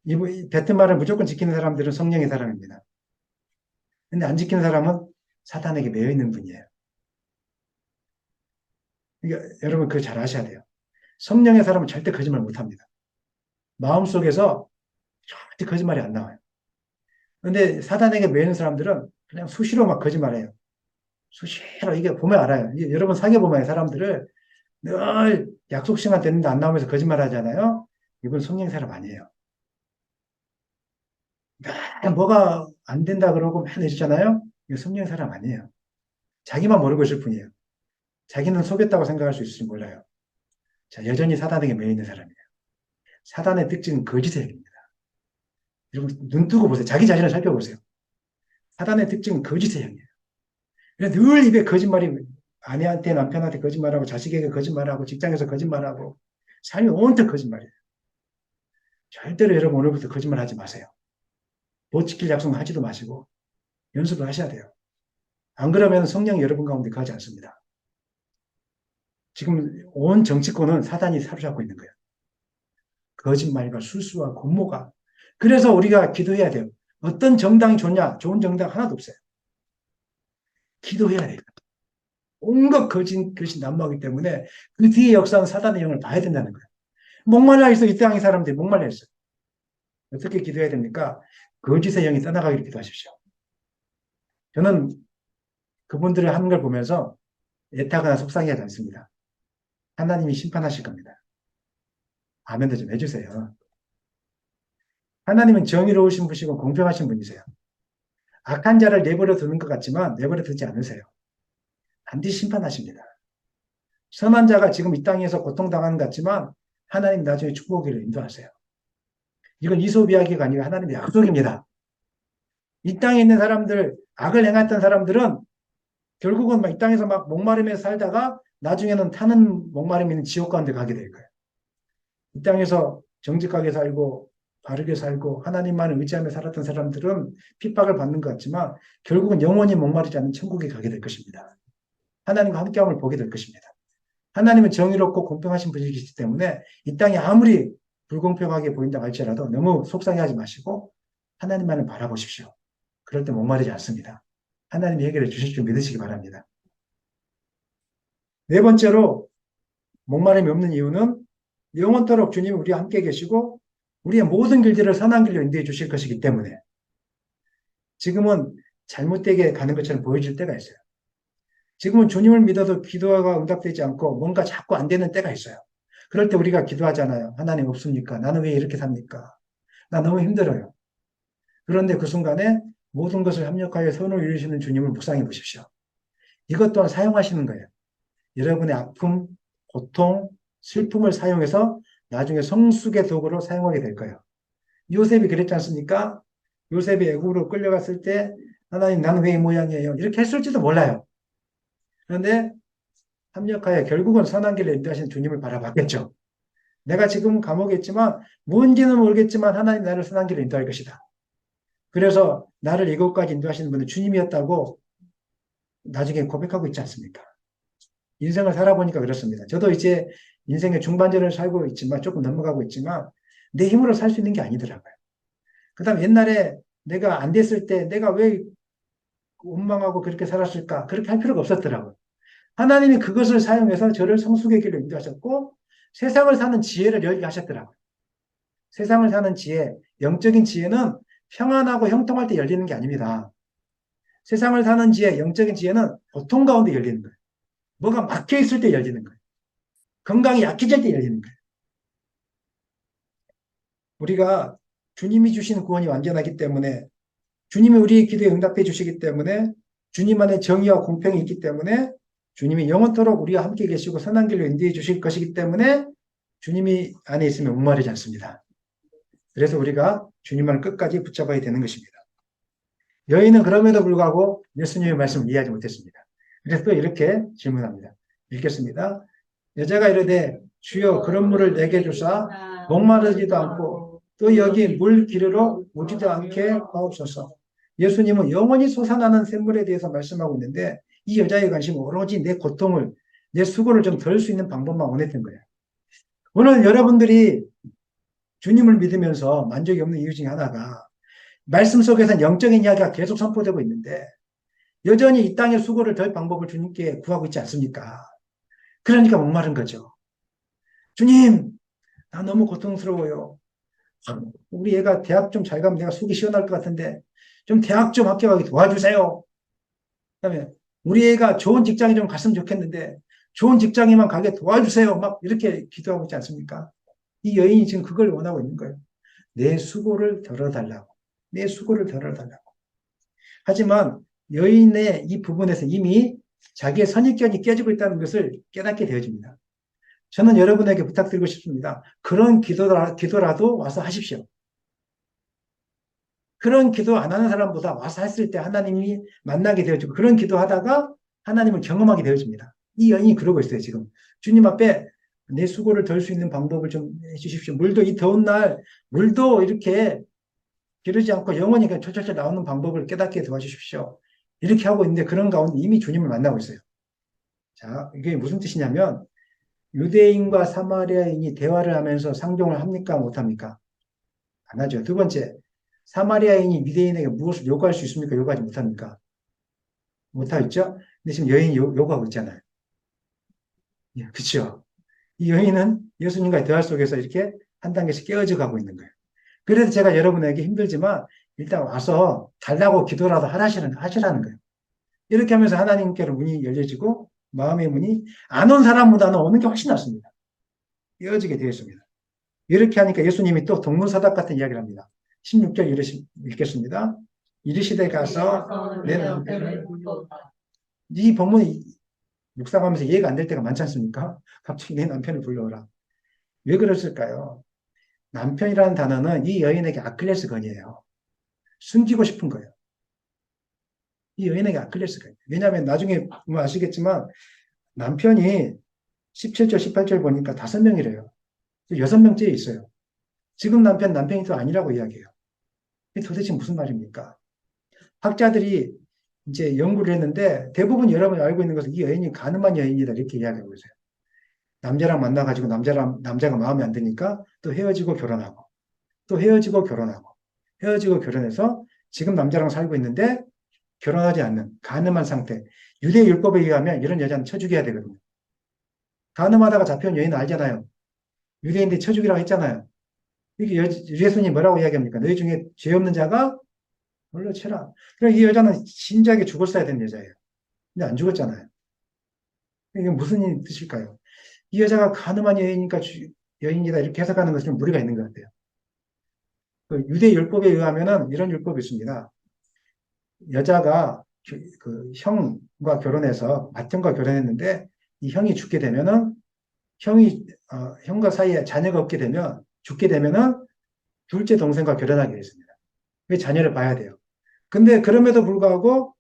이분, 뱉은 말을 무조건 지키는 사람들은 성령의 사람입니다. 근데 안 지키는 사람은 사탄에게 매여 있는 분이에요. 그러니까 여러분 그거 잘 아셔야 돼요. 성령의 사람은 절대 거짓말 못 합니다. 마음속에서 절대 거짓말이 안 나와요. 근데 사단에게 매이는 사람들은 그냥 수시로 막 거짓말해요. 수시로 이게 보면 알아요. 여러분 사귀어 보면 사람들을 늘 약속 시간 됐는데 안 나오면서 거짓말 하잖아요. 이건 성령의 사람 아니에요. 뭐가 안 된다 그러고 맨날 이러잖아요. 이거 성령의 사람 아니에요. 자기만 모르고 있을 뿐이에요. 자기는 속였다고 생각할 수 있을지 몰라요. 자, 여전히 사단에게 매여 있는 사람이에요. 사단의 특징은 거짓의 행위입니다. 여러분 눈 뜨고 보세요. 자기 자신을 살펴보세요. 사단의 특징은 거짓의 행위예요. 늘 입에 거짓말이 아내한테 남편한테 거짓말하고 자식에게 거짓말하고 직장에서 거짓말하고 삶이 온통 거짓말이에요. 절대로 여러분 오늘부터 거짓말 하지 마세요. 못 지킬 약속 하지도 마시고 연습을 하셔야 돼요. 안 그러면 성령이 여러분 가운데 가지 않습니다. 지금 온 정치권은 사단이 사로잡고 있는 거예요. 거짓말과 술수와 공모가. 그래서 우리가 기도해야 돼요. 어떤 정당이 좋냐? 좋은 정당 하나도 없어요. 기도해야 돼요. 온갖 것이 난무하기 때문에 그 뒤에 역사는 사단의 영을 봐야 된다는 거예요. 목말라 있어 이 땅의 사람들이 목말라 있어요. 어떻게 기도해야 됩니까? 거짓의 영이 떠나가기를 기도하십시오. 저는 그분들을 하는 걸 보면서 애타거나 속상해하지 않습니다. 하나님이 심판하실 겁니다. 아멘도 좀 해주세요. 하나님은 정의로우신 분이시고 공평하신 분이세요. 악한 자를 내버려 두는 것 같지만 내버려 두지 않으세요. 반드시 심판하십니다. 선한 자가 지금 이 땅에서 고통당하는 것 같지만 하나님 나중에 축복기를 인도하세요. 이건 이솝 이야기가 아니고 하나님의 약속입니다. 이 땅에 있는 사람들, 악을 행했던 사람들은 결국은 이 땅에서 막 목마름에 살다가 나중에는 타는 목마름이 있는 지옥 가운데 가게 될 거예요. 이 땅에서 정직하게 살고 바르게 살고 하나님만을 의지하며 살았던 사람들은 핍박을 받는 것 같지만 결국은 영원히 목마르지 않는 천국에 가게 될 것입니다. 하나님과 함께함을 보게 될 것입니다. 하나님은 정의롭고 공평하신 분이시기 때문에 이 땅이 아무리 불공평하게 보인다 할지라도 너무 속상해하지 마시고 하나님만을 바라보십시오. 그럴 때 목마르지 않습니다. 하나님이 해결해 주실 줄 믿으시기 바랍니다. 네 번째로 목마름이 없는 이유는 영원토록 주님이 우리와 함께 계시고 우리의 모든 길들을 선한 길로 인도해 주실 것이기 때문에 지금은 잘못되게 가는 것처럼 보여질 때가 있어요. 지금은 주님을 믿어도 기도가 응답되지 않고 뭔가 자꾸 안 되는 때가 있어요. 그럴 때 우리가 기도하잖아요. 하나님 없습니까? 나는 왜 이렇게 삽니까? 나 너무 힘들어요. 그런데 그 순간에 모든 것을 합력하여 선을 이루시는 주님을 묵상해 보십시오. 이것 또한 사용하시는 거예요. 여러분의 아픔, 고통, 슬픔을 사용해서 나중에 성숙의 도구로 사용하게 될 거예요. 요셉이 그랬지 않습니까? 요셉이 애굽으로 끌려갔을 때 하나님 나는 왜 이 모양이에요? 이렇게 했을지도 몰라요. 그런데 합력하여 결국은 선한 길을 인도하시는 주님을 바라봤겠죠. 내가 지금 감옥에 있지만 뭔지는 모르겠지만 하나님 나를 선한 길을 인도할 것이다. 그래서 나를 이곳까지 인도하시는 분은 주님이었다고 나중에 고백하고 있지 않습니까? 인생을 살아보니까 그렇습니다. 저도 이제 인생의 중반전을 살고 있지만 조금 넘어가고 있지만 내 힘으로 살 수 있는 게 아니더라고요. 그 다음 옛날에 내가 안 됐을 때 내가 왜 원망하고 그렇게 살았을까? 그렇게 할 필요가 없었더라고요. 하나님이 그것을 사용해서 저를 성숙의 길로 인도하셨고 세상을 사는 지혜를 열게 하셨더라고요. 세상을 사는 지혜, 영적인 지혜는 평안하고 형통할 때 열리는 게 아닙니다. 세상을 사는 지혜, 영적인 지혜는 고통 가운데 열리는 거예요. 뭐가 막혀 있을 때 열리는 거예요. 건강이 약해질 때 열리는 거예요. 우리가 주님이 주신 구원이 완전하기 때문에 주님이 우리의 기도에 응답해 주시기 때문에 주님 안에 정의와 공평이 있기 때문에 주님이 영원토록 우리와 함께 계시고 선한 길로 인도해 주실 것이기 때문에 주님이 안에 있으면 목마르지 않습니다. 그래서 우리가 주님을 끝까지 붙잡아야 되는 것입니다. 여인은 그럼에도 불구하고 예수님의 말씀을 이해하지 못했습니다. 그래서 또 이렇게 질문합니다. 읽겠습니다. 여자가 이르되 주여 그런 물을 내게 주사 목마르지도 않고 또 여기 물 기르러 오지도 않게 하옵소서. 예수님은 영원히 솟아나는 샘물에 대해서 말씀하고 있는데 이 여자의 관심은 오로지 내 고통을, 내 수고를 좀 덜 수 있는 방법만 원했던 거예요. 오늘 여러분들이 주님을 믿으면서 만족이 없는 이유 중에 하나가 말씀 속에서는 영적인 이야기가 계속 선포되고 있는데 여전히 이 땅의 수고를 덜 방법을 주님께 구하고 있지 않습니까? 그러니까 목마른 거죠. 주님, 나 너무 고통스러워요. 우리 애가 대학 좀 잘 가면 내가 속이 시원할 것 같은데 좀 대학 좀 합격하게 도와주세요. 그다음에 우리 애가 좋은 직장에 좀 갔으면 좋겠는데 좋은 직장에만 가게 도와주세요. 막 이렇게 기도하고 있지 않습니까? 이 여인이 지금 그걸 원하고 있는 거예요. 내 수고를 덜어달라고. 내 수고를 덜어달라고. 하지만 여인의 이 부분에서 이미 자기의 선입견이 깨지고 있다는 것을 깨닫게 되어집니다. 저는 여러분에게 부탁드리고 싶습니다. 그런 기도라도 와서 하십시오. 그런 기도 안 하는 사람보다 와서 했을 때 하나님이 만나게 되어지고 그런 기도하다가 하나님을 경험하게 되어집니다. 이 여인이 그러고 있어요, 지금. 주님 앞에 내 수고를 덜 수 있는 방법을 좀 해주십시오. 물도 이 더운 날, 물도 이렇게 기르지 않고 영원히 그냥 철철철 나오는 방법을 깨닫게 도와주십시오. 이렇게 하고 있는데 그런 가운데 이미 주님을 만나고 있어요. 자, 이게 무슨 뜻이냐면 유대인과 사마리아인이 대화를 하면서 상종을 합니까? 못합니까? 안 하죠. 두 번째, 사마리아인이 유대인에게 무엇을 요구할 수 있습니까? 요구하지 못합니까? 못하겠죠? 근데 지금 여인이 요구하고 있잖아요. 예, 그렇죠. 이 여인은 예수님과의 대화 속에서 이렇게 한 단계씩 깨어져 가고 있는 거예요. 그래서 제가 여러분에게 힘들지만 일단 와서 달라고 기도라도 하시라는 거예요. 이렇게 하면서 하나님께로 문이 열려지고 마음의 문이 안 온 사람보다는 오는 게 훨씬 낫습니다. 깨어지게 되었습니다. 이렇게 하니까 예수님이 또 동문서답 같은 이야기를 합니다. 16절 읽겠습니다. 이르시되 가서 내 남편을 불러오라. 이 본문이 묵상하면서 이해가 안 될 때가 많지 않습니까? 갑자기 내 남편을 불러오라. 왜 그랬을까요? 남편이라는 단어는 이 여인에게 아킬레스건이에요. 숨기고 싶은 거예요. 이 여인에게 아킬레스건. 왜냐하면 나중에 보면 아시겠지만 남편이 17절, 18절 보니까 5명이래요. 6명째 있어요. 지금 남편이 또 아니라고 이야기해요. 이게 도대체 무슨 말입니까? 학자들이 이제 연구를 했는데 대부분 여러분이 알고 있는 것은 이 여인이 가늠한 여인이다 이렇게 이야기하고 있어요. 남자랑 만나가지고 남자가 마음에 안 드니까 또 헤어지고 결혼하고 또 헤어지고 결혼하고 헤어지고 결혼해서 지금 남자랑 살고 있는데 결혼하지 않는 가늠한 상태. 유대 율법에 의하면 이런 여자는 쳐 죽여야 되거든요. 가늠하다가 잡혀온 여인은 알잖아요. 유대인들이 쳐 죽이라고 했잖아요. 이게 예수님이 뭐라고 이야기합니까? 너희 중에 죄 없는 자가 물로 쳐라. 그럼 이 여자는 진작에 죽었어야 되는 여자예요. 근데 안 죽었잖아요. 이게 무슨 뜻일까요? 이 여자가 가늠한 여인이니까 여인이다 이렇게 해석하는 것은 좀 무리가 있는 것 같아요. 그 유대 율법에 의하면은 이런 율법이 있습니다. 여자가 그 형과 결혼해서 맏형과 결혼했는데 이 형이 죽게 되면은 형과 사이에 자녀가 없게 되면 죽게 되면은 둘째 동생과 결혼하게 됐습니다. 왜 자녀를 봐야 돼요. 근데 그럼에도 불구하고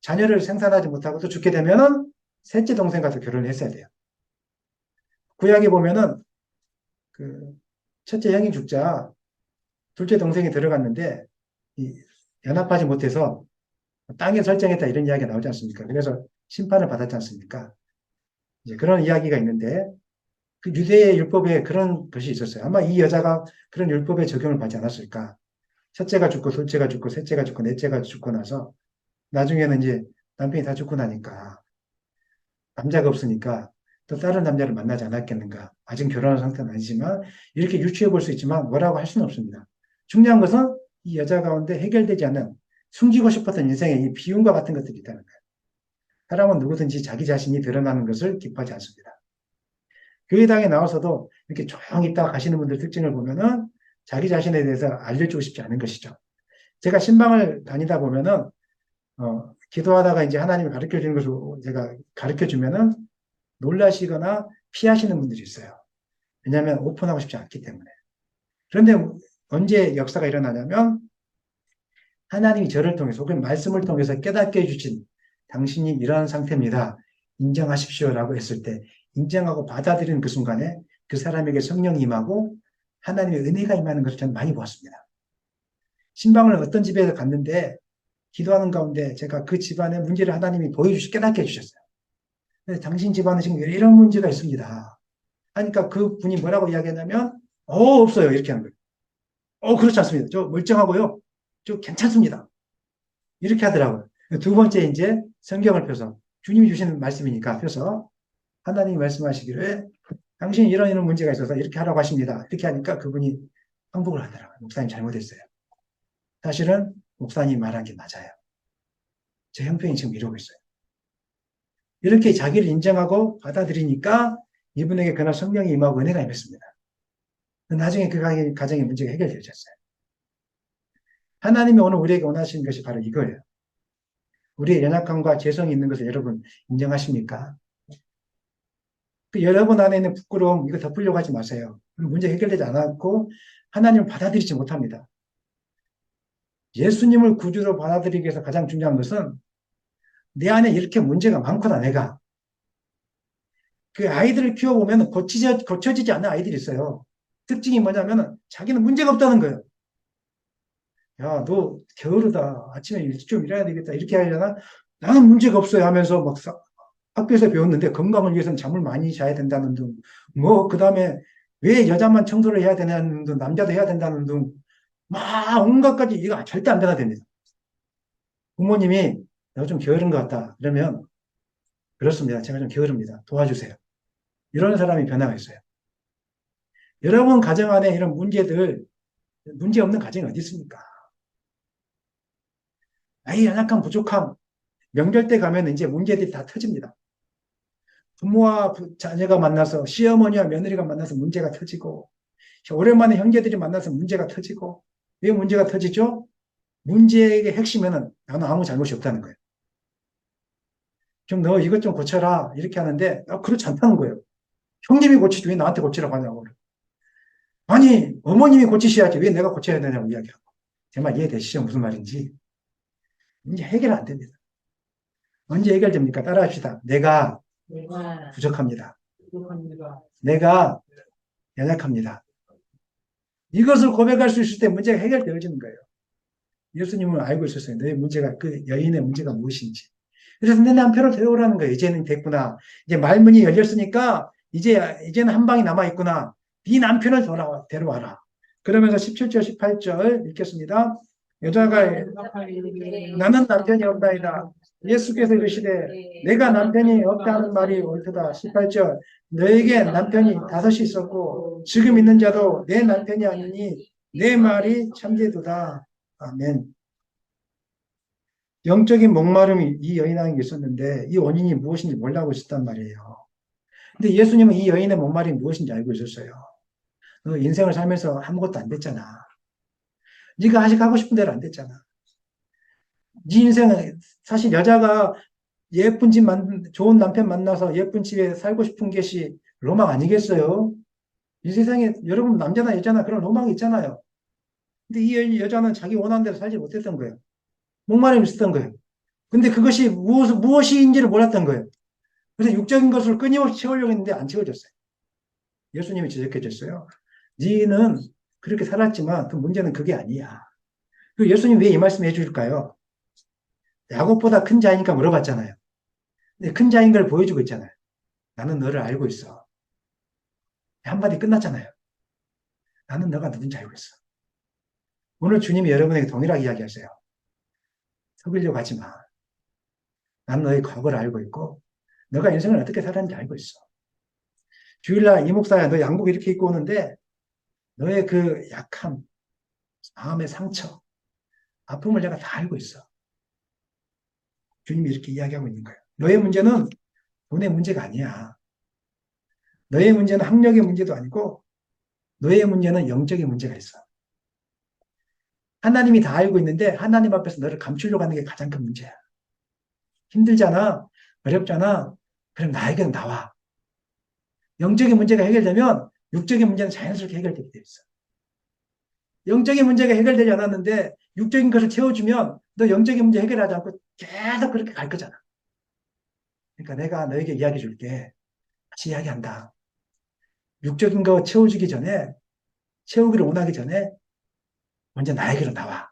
자녀를 생산하지 못하고 또 죽게 되면은 셋째 동생과 또 결혼을 했어야 돼요. 구약에 보면은 그 첫째 형이 죽자 둘째 동생이 들어갔는데 연합하지 못해서 땅에 설정했다 이런 이야기가 나오지 않습니까? 그래서 심판을 받았지 않습니까? 이제 그런 이야기가 있는데 그 유대의 율법에 그런 것이 있었어요. 아마 이 여자가 그런 율법에 적용을 받지 않았을까? 첫째가 죽고 둘째가 죽고 셋째가 죽고 넷째가 죽고 나서 나중에는 이제 남편이 다 죽고 나니까 남자가 없으니까 또 다른 남자를 만나지 않았겠는가. 아직 결혼한 상태는 아니지만 이렇게 유추해 볼 수 있지만 뭐라고 할 수는 없습니다. 중요한 것은 이 여자 가운데 해결되지 않은 숨기고 싶었던 인생의 이 비움과 같은 것들이 있다는 거예요. 사람은 누구든지 자기 자신이 드러나는 것을 기뻐하지 않습니다. 교회당에 나와서도 이렇게 조용히 있다가 가시는 분들 특징을 보면은 자기 자신에 대해서 알려주고 싶지 않은 것이죠. 제가 신방을 다니다 보면은, 기도하다가 이제 하나님이 가르쳐 주는 것을 제가 가르쳐 주면은 놀라시거나 피하시는 분들이 있어요. 왜냐하면 오픈하고 싶지 않기 때문에. 그런데 언제 역사가 일어나냐면 하나님이 저를 통해서 혹은 말씀을 통해서 깨닫게 해주신 당신이 이러한 상태입니다. 인정하십시오라고 했을 때 인정하고 받아들이는 그 순간에 그 사람에게 성령이 임하고 하나님의 은혜가 임하는 것을 저는 많이 보았습니다. 신방을 어떤 집에 갔는데 기도하는 가운데 제가 그 집안의 문제를 하나님이 보여주시 깨닫게 해주셨어요. 근데 당신 집안에 지금 이런 문제가 있습니다. 하니까 그 분이 뭐라고 이야기했냐면, 없어요. 이렇게 하는 거예요. 그렇지 않습니다. 저 멀쩡하고요. 저 괜찮습니다. 이렇게 하더라고요. 두 번째 이제 성경을 펴서 주님이 주시는 말씀이니까 펴서 하나님이 말씀하시기를 당신이 이런 문제가 있어서 이렇게 하라고 하십니다. 이렇게 하니까 그분이 항복을 하더라고요. 목사님 잘못했어요. 사실은 목사님 말한 게 맞아요. 제 형편이 지금 이러고 있어요. 이렇게 자기를 인정하고 받아들이니까 이분에게 그날 성령이 임하고 은혜가 임했습니다. 나중에 그 가정의 문제가 해결되어졌어요. 하나님이 오늘 우리에게 원하시는 것이 바로 이거예요. 우리의 연약함과 죄성이 있는 것을 여러분 인정하십니까? 그 여러분 안에 있는 부끄러움, 이거 덮으려고 하지 마세요. 문제 해결되지 않았고 하나님을 받아들이지 못합니다. 예수님을 구주로 받아들이기 위해서 가장 중요한 것은 내 안에 이렇게 문제가 많구나, 내가. 그 아이들을 키워보면 고쳐지지 않는 아이들이 있어요. 특징이 뭐냐면 자기는 문제가 없다는 거예요. 야, 너 게으르다. 아침에 일찍 좀 일해야 되겠다. 이렇게 하려나? 나는 문제가 없어요 하면서 막 학교에서 배웠는데 건강을 위해서는 잠을 많이 자야 된다는 등, 그 다음에 왜 여자만 청소를 해야 되냐는 등, 남자도 해야 된다는 등, 막 온갖 가지 이거 절대 안 변화됩니다. 부모님이 너 좀 게으른 것 같다. 그러면 그렇습니다. 제가 좀 게으릅니다. 도와주세요. 이런 사람이 변화가 있어요. 여러분 가정 안에 이런 문제들, 문제 없는 가정이 어디 있습니까? 아이 연약함, 부족함, 명절 때 가면 이제 문제들이 다 터집니다. 부모와 자녀가 만나서 시어머니와 며느리가 만나서 문제가 터지고 오랜만에 형제들이 만나서 문제가 터지고 왜 문제가 터지죠? 문제의 핵심에는 나는 아무 잘못이 없다는 거예요. 좀 너 이것 좀 고쳐라 이렇게 하는데 그렇지 않다는 거예요. 형님이 고치지 왜 나한테 고치라고 하냐고. 아니 어머님이 고치셔야지 왜 내가 고쳐야 되냐고 이야기하고. 제 말 이해되시죠? 무슨 말인지. 이제 해결 안 됩니다. 언제 해결됩니까? 따라합시다. 내가 부족합니다. 내가 연약합니다. 이것을 고백할 수 있을 때 문제가 해결되어지는 거예요. 예수님은 알고 있었어요. 너의 문제가, 그 여인의 문제가 무엇인지. 그래서 내 남편을 데려오라는 거예요. 이제는 됐구나. 이제 말문이 열렸으니까 이제는 한 방이 남아있구나. 네 남편을 데려와라. 그러면서 17절, 18절 읽겠습니다. 여자가 나는 남편이 없나이다. 예수께서 이르시되 내가 남편이 없다는 말이 옳도다. 18절 너에게 남편이 다섯이 있었고 지금 있는 자도 내 남편이 아니니 내 말이 참되도다. 아멘. 영적인 목마름이 이 여인에게 있었는데 이 원인이 무엇인지 몰라고 있었단 말이에요. 근데 예수님은 이 여인의 목마름이 무엇인지 알고 있었어요. 너 인생을 살면서 아무것도 안 됐잖아. 네가 아직 하고 싶은 대로 안 됐잖아. 네 인생은 사실 여자가 예쁜 집 좋은 남편 만나서 예쁜 집에 살고 싶은 것이 로망 아니겠어요? 이 세상에 여러분 남자나 여자나 그런 로망이 있잖아요. 근데 이 여자는 자기 원하는 대로 살지 못했던 거예요. 목마름이 있었던 거예요. 근데 그것이 무엇인지를 몰랐던 거예요. 그래서 육적인 것을 끊임없이 채우려고 했는데 안 채워졌어요. 예수님이 지적해 줬어요. 너는 그렇게 살았지만 그 문제는 그게 아니야. 그 예수님 왜 이 말씀 해줄까요? 야곱보다 큰 자이니까 물어봤잖아요. 근데 큰 자인 걸 보여주고 있잖아요. 나는 너를 알고 있어. 한마디 끝났잖아요. 나는 너가 누군지 알고 있어. 오늘 주님이 여러분에게 동일하게 이야기하세요. 속이려고 하지 마. 나는 너의 과거를 알고 있고 너가 인생을 어떻게 살았는지 알고 있어. 주일날 이 목사야 너 양복 이렇게 입고 오는데 너의 그 약함, 마음의 상처, 아픔을 내가 다 알고 있어. 주님이 이렇게 이야기하고 있는 거예요. 너의 문제는 돈의 문제가 아니야. 너의 문제는 학력의 문제도 아니고 너의 문제는 영적인 문제가 있어. 하나님이 다 알고 있는데 하나님 앞에서 너를 감추려고 하는 게 가장 큰 문제야. 힘들잖아. 어렵잖아. 그럼 나에게는 나와. 영적인 문제가 해결되면 육적인 문제는 자연스럽게 해결되게 돼 있어. 영적인 문제가 해결되지 않았는데 육적인 것을 채워주면 너 영적인 문제 해결하지 않고 계속 그렇게 갈 거잖아. 그러니까 내가 너에게 이야기해 줄게. 같이 이야기한다. 육적인 거 채워주기 전에, 채우기를 원하기 전에 먼저 나에게로 나와.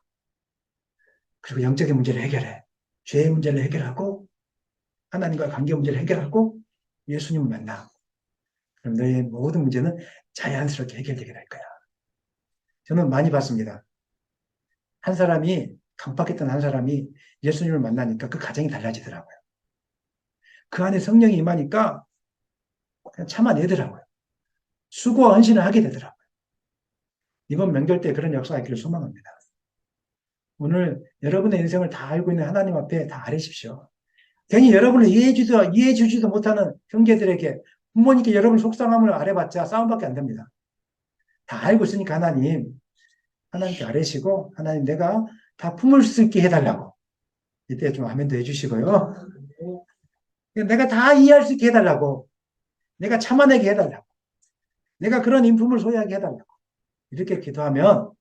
그리고 영적인 문제를 해결해. 죄의 문제를 해결하고 하나님과 관계 문제를 해결하고 예수님을 만나. 그럼 너의 모든 문제는 자연스럽게 해결되게 될 거야. 저는 많이 봤습니다. 한 사람이 강박했던 한 사람이 예수님을 만나니까 그 가정이 달라지더라고요. 그 안에 성령이 임하니까 그냥 참아내더라고요. 수고와 헌신을 하게 되더라고요. 이번 명절 때 그런 역사가 있기를 소망합니다. 오늘 여러분의 인생을 다 알고 있는 하나님 앞에 다 아뢰십시오. 괜히 여러분을 이해해 주지도 못하는 형제들에게 부모님께 여러분 속상함을 아뢰봤자 싸움밖에 안 됩니다. 다 알고 있으니까 하나님께 아뢰시고 하나님 내가 다 품을 수 있게 해달라고 이때 좀 아멘도 해주시고요. 내가 다 이해할 수 있게 해달라고 내가 참아내게 해달라고 내가 그런 인품을 소유하게 해달라고 이렇게 기도하면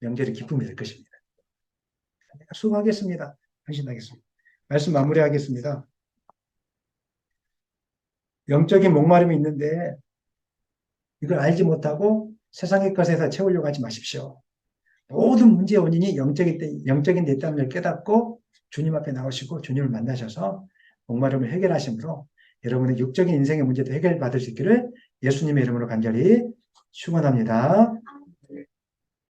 명절이 기쁨이 될 것입니다. 내가 수고하겠습니다. 헌신하겠습니다. 말씀 마무리하겠습니다. 영적인 목마름이 있는데 이걸 알지 못하고 세상의 것에서 채우려고 하지 마십시오. 모든 문제의 원인이 영적인 데 있다는 걸 깨닫고 주님 앞에 나오시고 주님을 만나셔서 목마름을 해결하심으로 여러분의 육적인 인생의 문제도 해결받을 수 있기를 예수님의 이름으로 간절히 축원합니다.